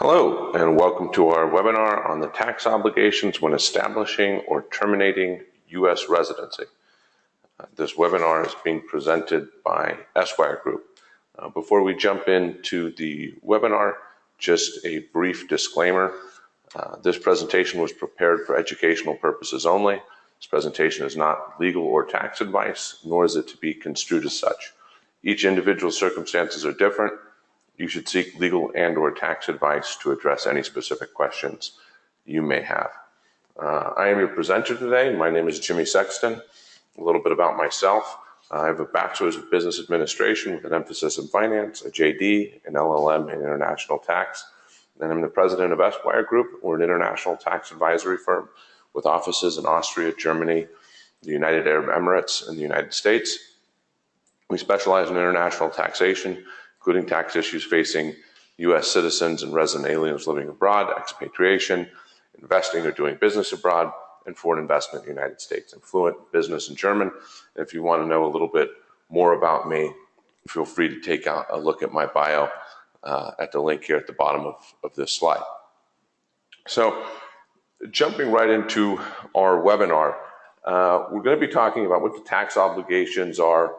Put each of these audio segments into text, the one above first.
Hello, and welcome to our webinar on the tax obligations when establishing or terminating U.S. residency. This webinar is being presented by Esquire Group. Before we jump into the webinar, just a brief disclaimer. This presentation was prepared for educational purposes only. This presentation is not legal or tax advice, nor is it to be construed as such. Each individual circumstances are different. You should seek legal and/or tax advice to address any specific questions you may have. I am your presenter today. My name is Jimmy Sexton. A little bit about myself. I have a bachelor's of business administration with an emphasis in finance, a JD, an LL.M in international tax. And I'm the president of Esquire Group. We're an international tax advisory firm with offices in Austria, Germany, the United Arab Emirates, and the United States. We specialize in international taxation, including tax issues facing U.S. citizens and resident aliens living abroad, expatriation, investing or doing business abroad, and foreign investment in the United States. I'm fluent in business in German. If you want to know a little bit more about me, feel free to take a look at my bio at the link here at the bottom of this slide. So, jumping right into our webinar, we're going to be talking about what the tax obligations are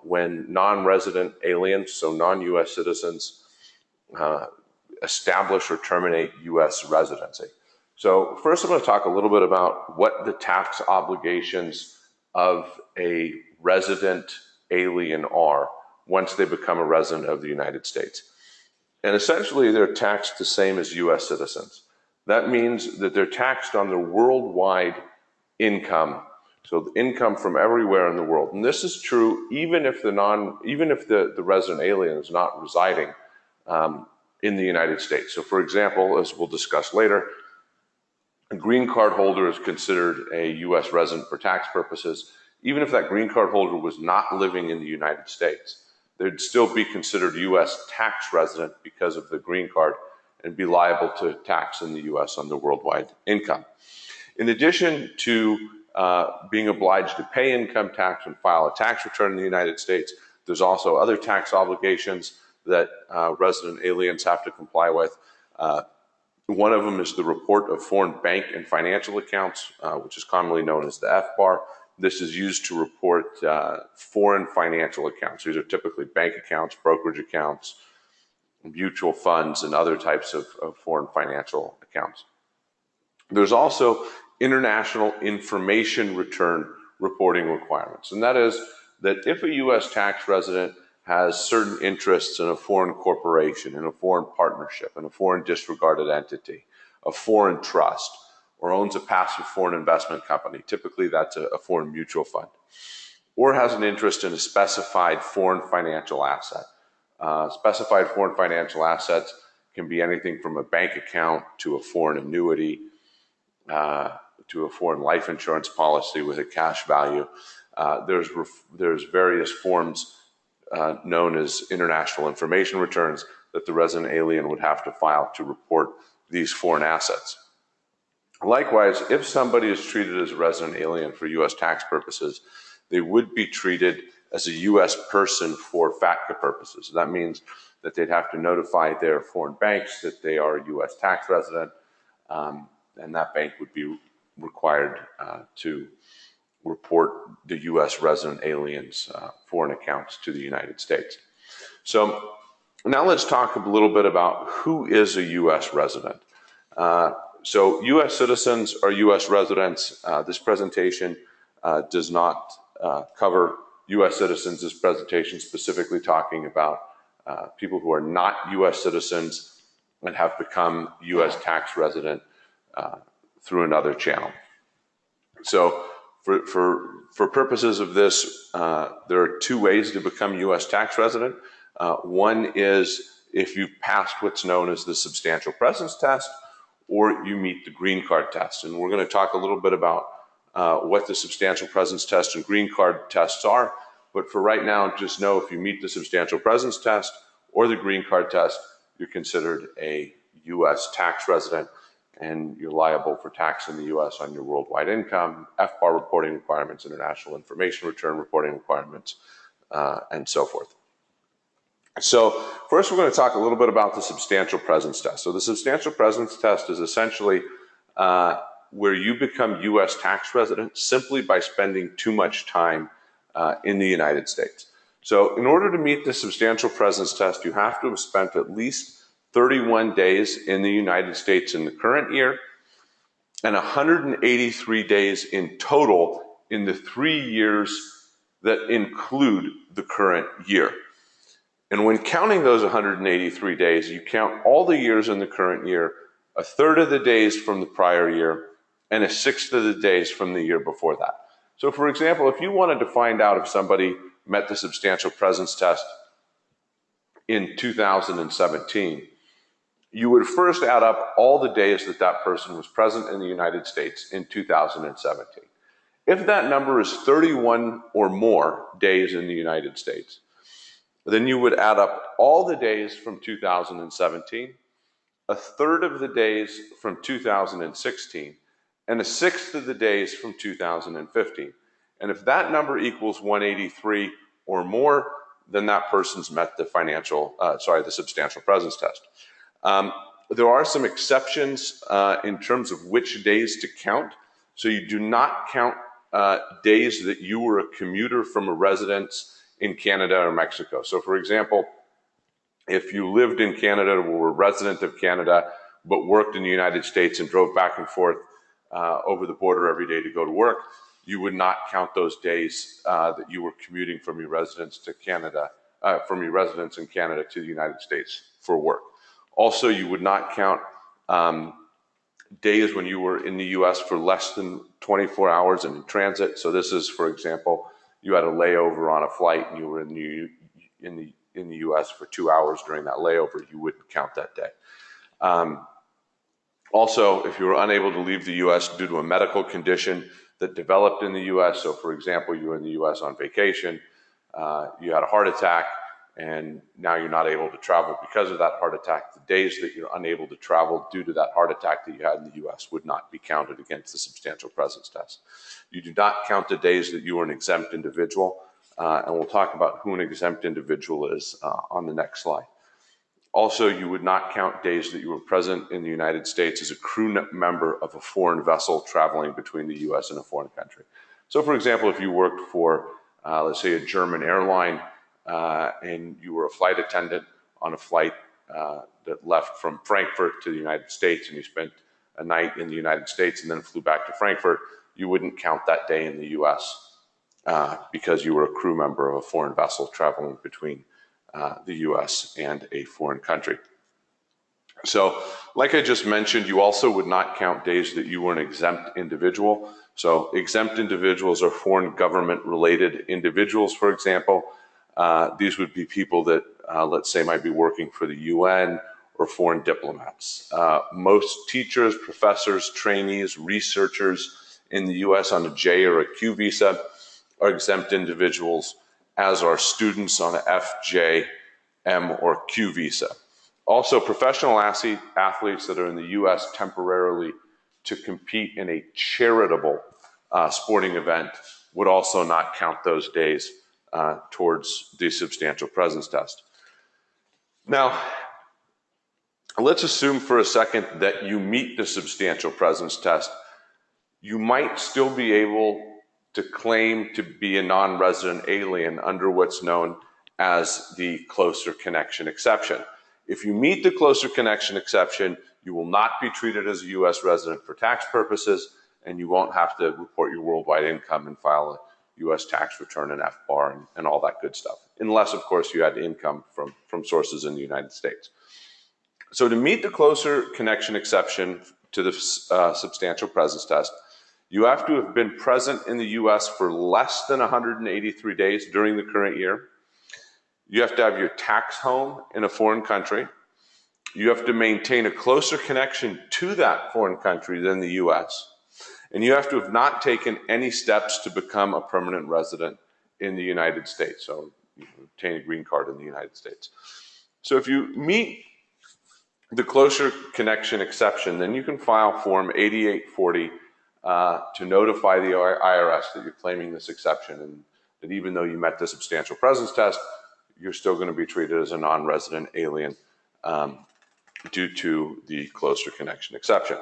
when non-resident aliens, so non-U.S. citizens, establish or terminate U.S. residency. So first I'm going to talk a little bit about what the tax obligations of a resident alien are once they become a resident of the United States. And essentially they're taxed the same as U.S. citizens. That means that they're taxed on their worldwide income. So the income from everywhere in the world. And this is true even if the resident alien is not residing in the United States. So for example, as we'll discuss later, a green card holder is considered a U.S. resident for tax purposes. Even if that green card holder was not living in the United States, they'd still be considered a U.S. tax resident because of the green card and be liable to tax in the U.S. on their worldwide income. In addition to being obliged to pay income tax and file a tax return in the United States, there's also other tax obligations that resident aliens have to comply with. One of them is the report of foreign bank and financial accounts, which is commonly known as the FBAR. This is used to report foreign financial accounts. These are typically bank accounts, brokerage accounts, mutual funds, and other types of foreign financial accounts. There's also international information return reporting requirements. And that is that if a U.S. tax resident has certain interests in a foreign corporation, in a foreign partnership, in a foreign disregarded entity, a foreign trust, or owns a passive foreign investment company, typically that's a foreign mutual fund, or has an interest in a specified foreign financial asset. Specified foreign financial assets can be anything from a bank account to a foreign annuity, to a foreign life insurance policy with a cash value. There's various forms known as international information returns that the resident alien would have to file to report these foreign assets. Likewise, if somebody is treated as a resident alien for U.S. tax purposes, they would be treated as a U.S. person for FATCA purposes. That means that they'd have to notify their foreign banks that they are a U.S. tax resident, and that bank would be required to report the U.S. resident aliens' foreign accounts to the United States. So now let's talk a little bit about who is a U.S. resident. So U.S. citizens are U.S. residents. This presentation does not cover U.S. citizens. This presentation specifically talking about people who are not U.S. citizens and have become U.S. tax resident through another channel. So for purposes of this, there are two ways to become U.S. tax resident. One is if you've passed what's known as the substantial presence test, or you meet the green card test. And we're going to talk a little bit about what the substantial presence test and green card tests are. But for right now, just know if you meet the substantial presence test or the green card test, you're considered a U.S. tax resident, and you're liable for tax in the U.S. on your worldwide income, FBAR reporting requirements, international information return reporting requirements, and so forth. So first we're going to talk a little bit about the substantial presence test. So the substantial presence test is essentially where you become U.S. tax resident simply by spending too much time in the United States. So in order to meet the substantial presence test, you have to have spent at least 31 days in the United States in the current year and 183 days in total in the 3 years that include the current year. And when counting those 183 days, you count all the years in the current year, a third of the days from the prior year, and a sixth of the days from the year before that. So for example, if you wanted to find out if somebody met the substantial presence test in 2017, you would first add up all the days that that person was present in the United States in 2017. If that number is 31 or more days in the United States, then you would add up all the days from 2017, a third of the days from 2016, and a sixth of the days from 2015. And if that number equals 183 or more, then that person's met the the substantial presence test. There are some exceptions in terms of which days to count. So you do not count days that you were a commuter from a residence in Canada or Mexico. So for example, if you lived in Canada or were a resident of Canada, but worked in the United States and drove back and forth over the border every day to go to work, you would not count those days that you were commuting from your residence to Canada, from your residence in Canada to the United States for work. Also, you would not count days when you were in the U.S. for less than 24 hours and in transit. So this is, for example, you had a layover on a flight and you were in the U.S. for 2 hours during that layover, you wouldn't count that day. Also, if you were unable to leave the U.S. due to a medical condition that developed in the U.S., so for example, you were in the U.S. on vacation, you had a heart attack, and now you're not able to travel because of that heart attack, the days that you're unable to travel due to that heart attack that you had in the U.S. would not be counted against the substantial presence test. You do not count the days that you were an exempt individual, and we'll talk about who an exempt individual is on the next slide. Also, you would not count days that you were present in the United States as a crew member of a foreign vessel traveling between the U.S. and a foreign country. So for example, if you worked for, let's say, a German airline, and you were a flight attendant on a flight that left from Frankfurt to the United States, and you spent a night in the United States and then flew back to Frankfurt, you wouldn't count that day in the U.S. Because you were a crew member of a foreign vessel traveling between the U.S. and a foreign country. So, like I just mentioned, you also would not count days that you were an exempt individual. So, exempt individuals are foreign government-related individuals, for example. These would be people that, let's say, might be working for the UN or foreign diplomats. Most teachers, professors, trainees, researchers in the U.S. on a J or a Q visa are exempt individuals, as are students on an F, J, M, or Q visa. Also, professional athletes that are in the U.S. temporarily to compete in a charitable sporting event would also not count those days towards the substantial presence test. Now, let's assume for a second that you meet the substantial presence test. You might still be able to claim to be a non-resident alien under what's known as the closer connection exception. If you meet the closer connection exception, you will not be treated as a U.S. resident for tax purposes, and you won't have to report your worldwide income and file a U.S. tax return and FBAR and all that good stuff, unless, of course, you had income from sources in the United States. So to meet the closer connection exception to the substantial presence test, you have to have been present in the U.S. for less than 183 days during the current year. You have to have your tax home in a foreign country. You have to maintain a closer connection to that foreign country than the U.S. And you have to have not taken any steps to become a permanent resident in the United States, so you obtain a green card in the United States. So if you meet the closer connection exception, then you can file Form 8840 to notify the IRS that you're claiming this exception, and that even though you met the substantial presence test, you're still going to be treated as a non-resident alien due to the closer connection exception.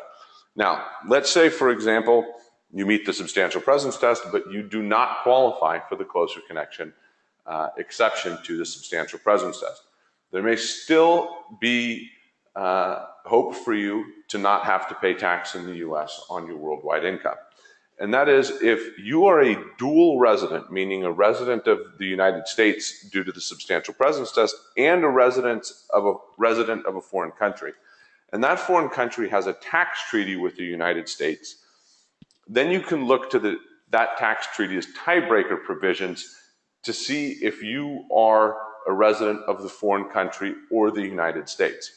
Now, let's say, for example, you meet the substantial presence test, but you do not qualify for the closer connection exception to the substantial presence test. There may still be hope for you to not have to pay tax in the U.S. on your worldwide income. And that is if you are a dual resident, meaning a resident of the United States due to the substantial presence test and a resident of a foreign country, and that foreign country has a tax treaty with the United States, then you can look to that tax treaty's tiebreaker provisions to see if you are a resident of the foreign country or the United States.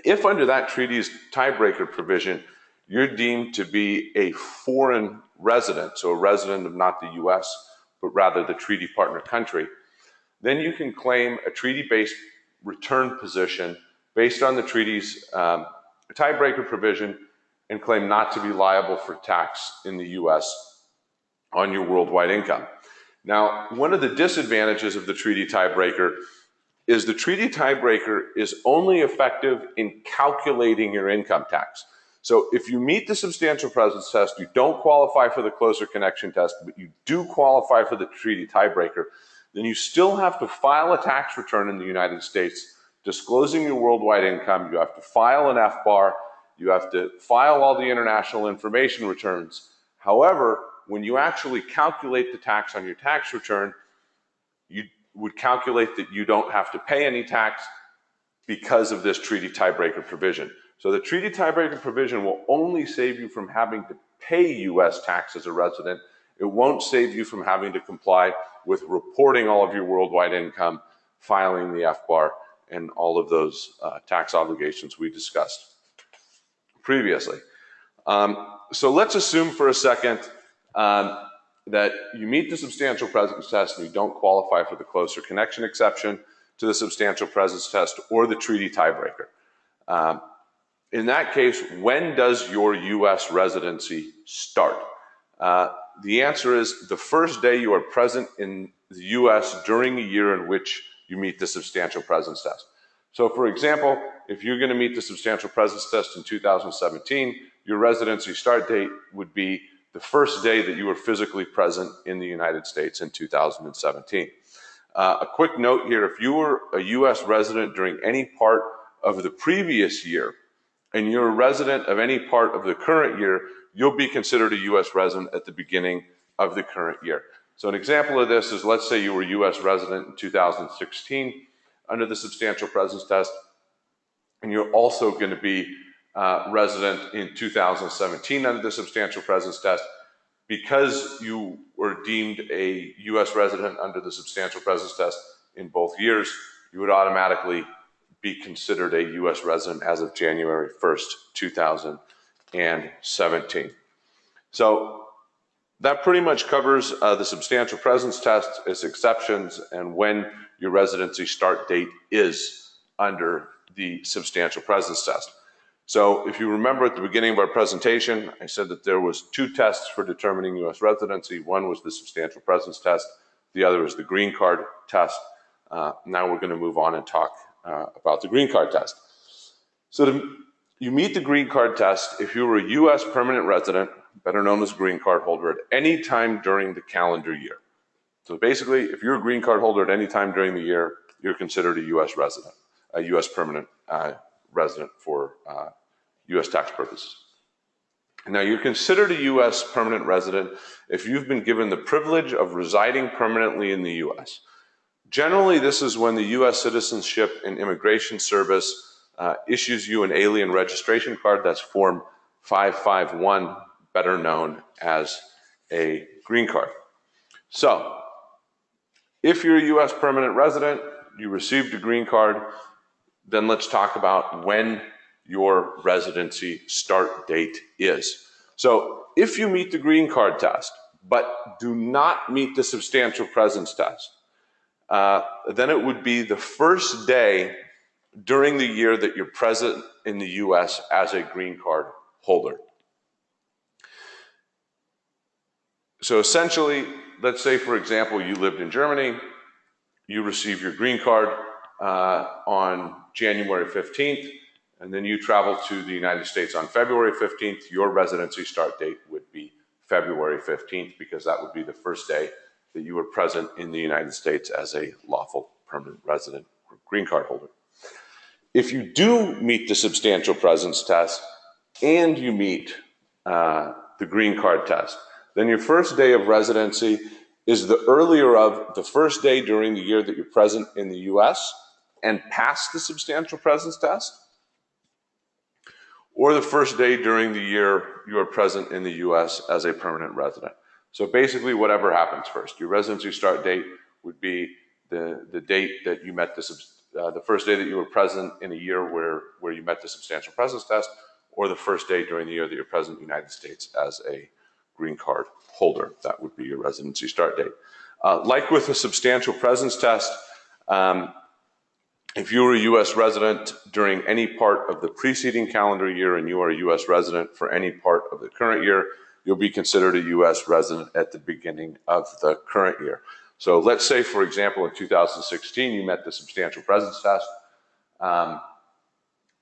If under that treaty's tiebreaker provision, you're deemed to be a foreign resident, so a resident of not the U.S., but rather the treaty partner country, then you can claim a treaty-based return position based on the treaty's tiebreaker provision and claim not to be liable for tax in the U.S. on your worldwide income. Now, one of the disadvantages of the treaty tiebreaker is the treaty tiebreaker is only effective in calculating your income tax. So if you meet the substantial presence test, you don't qualify for the closer connection test, but you do qualify for the treaty tiebreaker, then you still have to file a tax return in the United States disclosing your worldwide income. You have to file an FBAR. You have to file all the international information returns. However, when you actually calculate the tax on your tax return, you would calculate that you don't have to pay any tax because of this treaty tiebreaker provision. So the treaty tiebreaker provision will only save you from having to pay U.S. tax as a resident. It won't save you from having to comply with reporting all of your worldwide income, filing the FBAR, and all of those tax obligations we discussed previously. So let's assume for a second that you meet the substantial presence test and you don't qualify for the closer connection exception to the substantial presence test or the treaty tiebreaker. In that case, when does your U.S. residency start? The answer is the first day you are present in the U.S. during a year in which you meet the substantial presence test. So for example, if you're going to meet the substantial presence test in 2017, your residency start date would be the first day that you were physically present in the United States in 2017. A quick note here, if you were a U.S. resident during any part of the previous year, and you're a resident of any part of the current year, you'll be considered a U.S. resident at the beginning of the current year. So an example of this is, let's say you were a U.S. resident in 2016 under the substantial presence test, and you're also going to be resident in 2017 under the substantial presence test. Because you were deemed a U.S. resident under the substantial presence test in both years, you would automatically be considered a U.S. resident as of January 1st, 2017. So that pretty much covers the substantial presence test, its exceptions, and when your residency start date is under the substantial presence test. So if you remember at the beginning of our presentation, I said that there was two tests for determining U.S. residency. One was the substantial presence test. The other is the green card test. Now we're going to move on and talk about the green card test. So you meet the green card test if you were a U.S. permanent resident, better known as a green card holder, at any time during the calendar year. So basically, if you're a green card holder at any time during the year, you're considered a U.S. resident, a U.S. permanent resident for U.S. tax purposes. Now, you're considered a U.S. permanent resident if you've been given the privilege of residing permanently in the U.S. Generally, this is when the U.S. Citizenship and Immigration Service issues you an alien registration card. That's Form 551, better known as a green card. So, if you're a U.S. permanent resident, you received a green card, then let's talk about when your residency start date is. So if you meet the green card test, but do not meet the substantial presence test, then it would be the first day during the year that you're present in the U.S. as a green card holder. So essentially, let's say, for example, you lived in Germany, you receive your green card on January 15th, and then you travel to the United States on February 15th, your residency start date would be February 15th, because that would be the first day that you were present in the United States as a lawful permanent resident or green card holder. If you do meet the substantial presence test and you meet the green card test, then your first day of residency is the earlier of the first day during the year that you're present in the US and pass the substantial presence test, or the first day during the year you are present in the US as a permanent resident. So basically whatever happens first. Your residency start date would be the date that you met the first day that you were present in a year where you met the substantial presence test, or the first day during the year that you're present in the United States as a green card holder. That would be your residency start date. Like with the substantial presence test, if you were a U.S. resident during any part of the preceding calendar year and you are a U.S. resident for any part of the current year, you'll be considered a U.S. resident at the beginning of the current year. So let's say, for example, in 2016, you met the substantial presence test,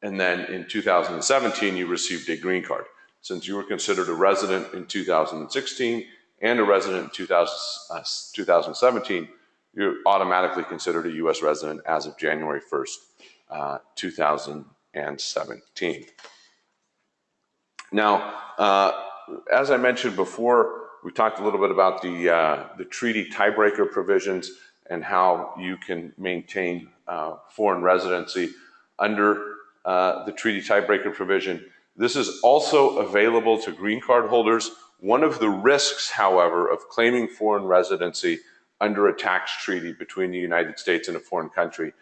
and then in 2017, you received a green card. Since you were considered a resident in 2016 and a resident in 2017, you're automatically considered a U.S. resident as of January 1st, 2017. Now, as I mentioned before, we talked a little bit about the treaty tiebreaker provisions and how you can maintain foreign residency under the treaty tiebreaker provision. This is also available to green card holders. One of the risks, however, of claiming foreign residency under a tax treaty between the United States and a foreign country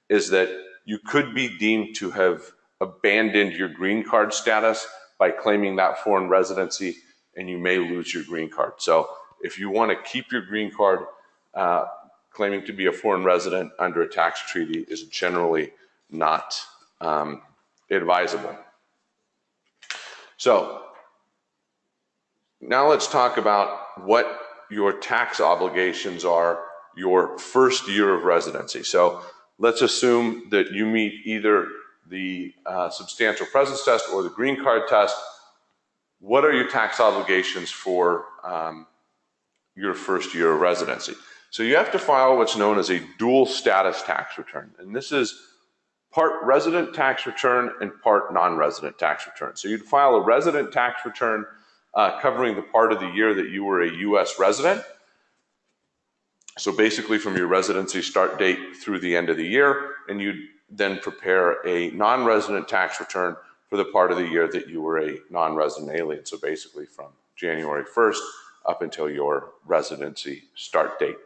is that you could be deemed to have abandoned your green card status by claiming that foreign residency, and you may lose your green card. So if you want to keep your green card, claiming to be a foreign resident under a tax treaty is generally not advisable. So now let's talk about what your tax obligations are your first year of residency. So let's assume that you meet either the substantial presence test or the green card test. What are your tax obligations for your first year of residency? So you have to file what's known as a dual status tax return. And this is part resident tax return and part non-resident tax return. So you'd file a resident tax return covering the part of the year that you were a U.S. resident. So basically from your residency start date through the end of the year, and you'd then prepare a non-resident tax return for the part of the year that you were a non-resident alien. So basically from January 1st up until your residency start date.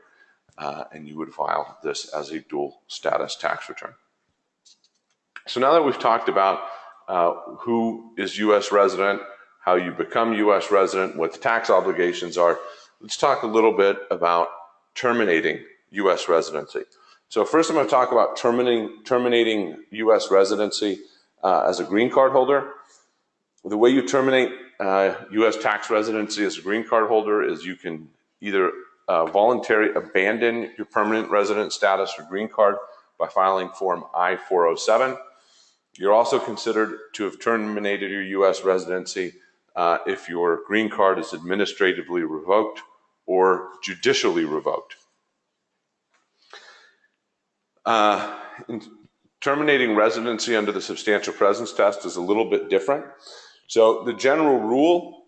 And you would file this as a dual status tax return. So now that we've talked about who is U.S. resident, how you become U.S. resident, what the tax obligations are, let's talk a little bit about terminating U.S. residency. So first I'm going to talk about terminating U.S. residency as a green card holder. The way you terminate U.S. tax residency as a green card holder is you can either voluntarily abandon your permanent resident status or green card by filing Form I-407. You're also considered to have terminated your U.S. residency if your green card is administratively revoked or judicially revoked. Terminating residency under the substantial presence test is a little bit different. So the general rule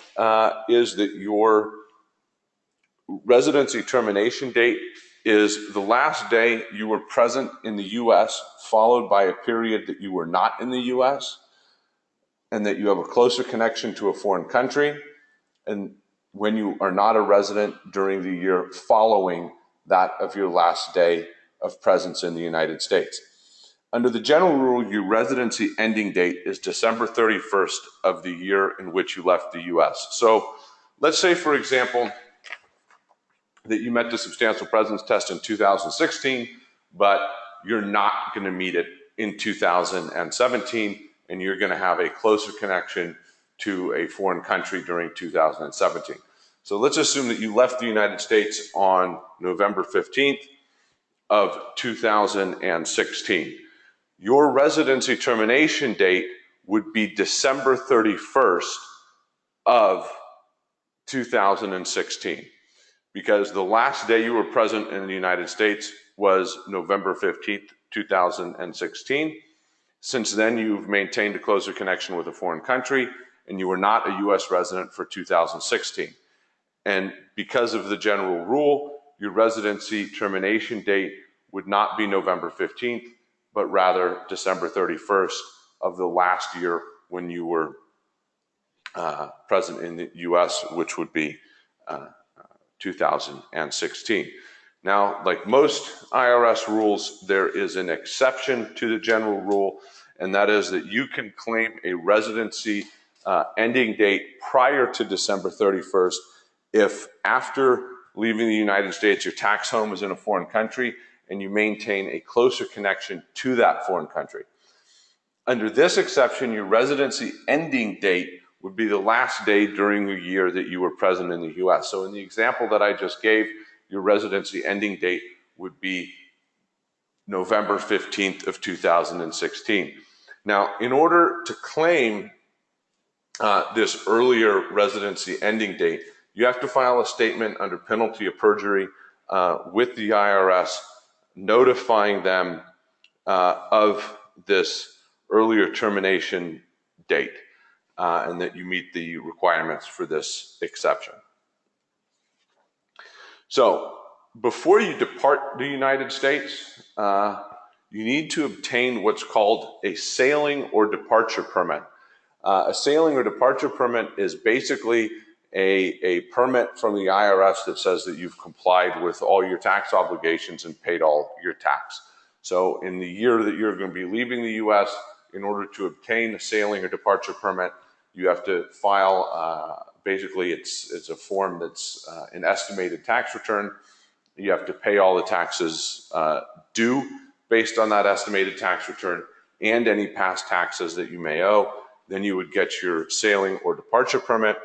is that your residency termination date is the last day you were present in the U.S. followed by a period that you were not in the U.S. and that you have a closer connection to a foreign country, and when you are not a resident during the year following that of your last day of presence in the United States. Under the general rule, your residency ending date is December 31st of the year in which you left the U.S. So let's say, for example, that you met the substantial presence test in 2016, but you're not going to meet it in 2017, and you're going to have a closer connection to a foreign country during 2017. So let's assume that you left the United States on November 15th, of 2016. Your residency termination date would be December 31st of 2016, because the last day you were present in the United States was November 15th, 2016. Since then, you've maintained a closer connection with a foreign country, and you were not a U.S. resident for 2016. And because of the general rule, your residency termination date would not be November 15th, but rather December 31st of the last year when you were present in the U.S., which would be 2016. Now, like most IRS rules, there is an exception to the general rule, and that is that you can claim a residency ending date prior to December 31st if after leaving the United States, your tax home is in a foreign country and you maintain a closer connection to that foreign country. Under this exception, your residency ending date would be the last day during the year that you were present in the U.S. So in the example that I just gave, your residency ending date would be November 15th of 2016. Now, in order to claim this earlier residency ending date, you have to file a statement under penalty of perjury with the IRS, notifying them of this earlier termination date and that you meet the requirements for this exception. So before you depart the United States, you need to obtain what's called a sailing or departure permit. A sailing or departure permit is basically a permit from the IRS that says that you've complied with all your tax obligations and paid all your tax. So in the year that you're going to be leaving the U.S., in order to obtain a sailing or departure permit, you have to file, basically it's a form that's an estimated tax return. You have to pay all the taxes due based on that estimated tax return and any past taxes that you may owe. Then you would get your sailing or departure permit.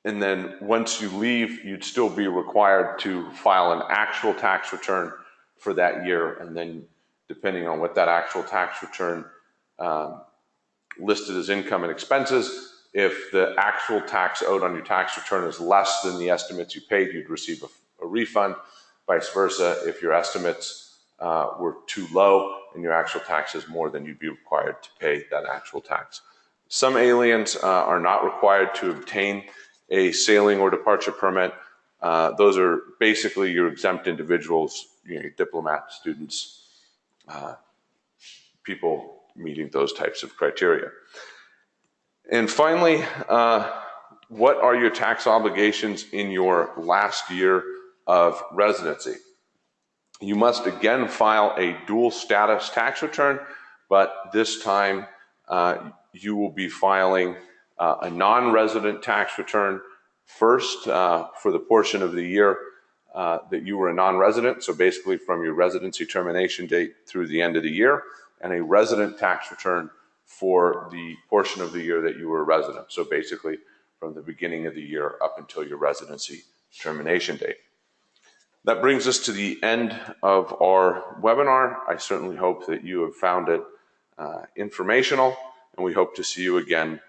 And then once you leave, you'd still be required to file an actual tax return for that year. And then depending on what that actual tax return listed as income and expenses, if the actual tax owed on your tax return is less than the estimates you paid, you'd receive a refund. Vice versa, if your estimates were too low and your actual tax is more, then you'd be required to pay that actual tax. Some aliens are not required to obtain a sailing or departure permit. Those are basically your exempt individuals, diplomats, students, people meeting those types of criteria. And finally, what are your tax obligations in your last year of residency? You must again file a dual status tax return, but this time you will be filing a non-resident tax return first for the portion of the year that you were a non-resident, so basically from your residency termination date through the end of the year, and a resident tax return for the portion of the year that you were a resident, so basically from the beginning of the year up until your residency termination date. That brings us to the end of our webinar. I certainly hope that you have found it informational, and we hope to see you again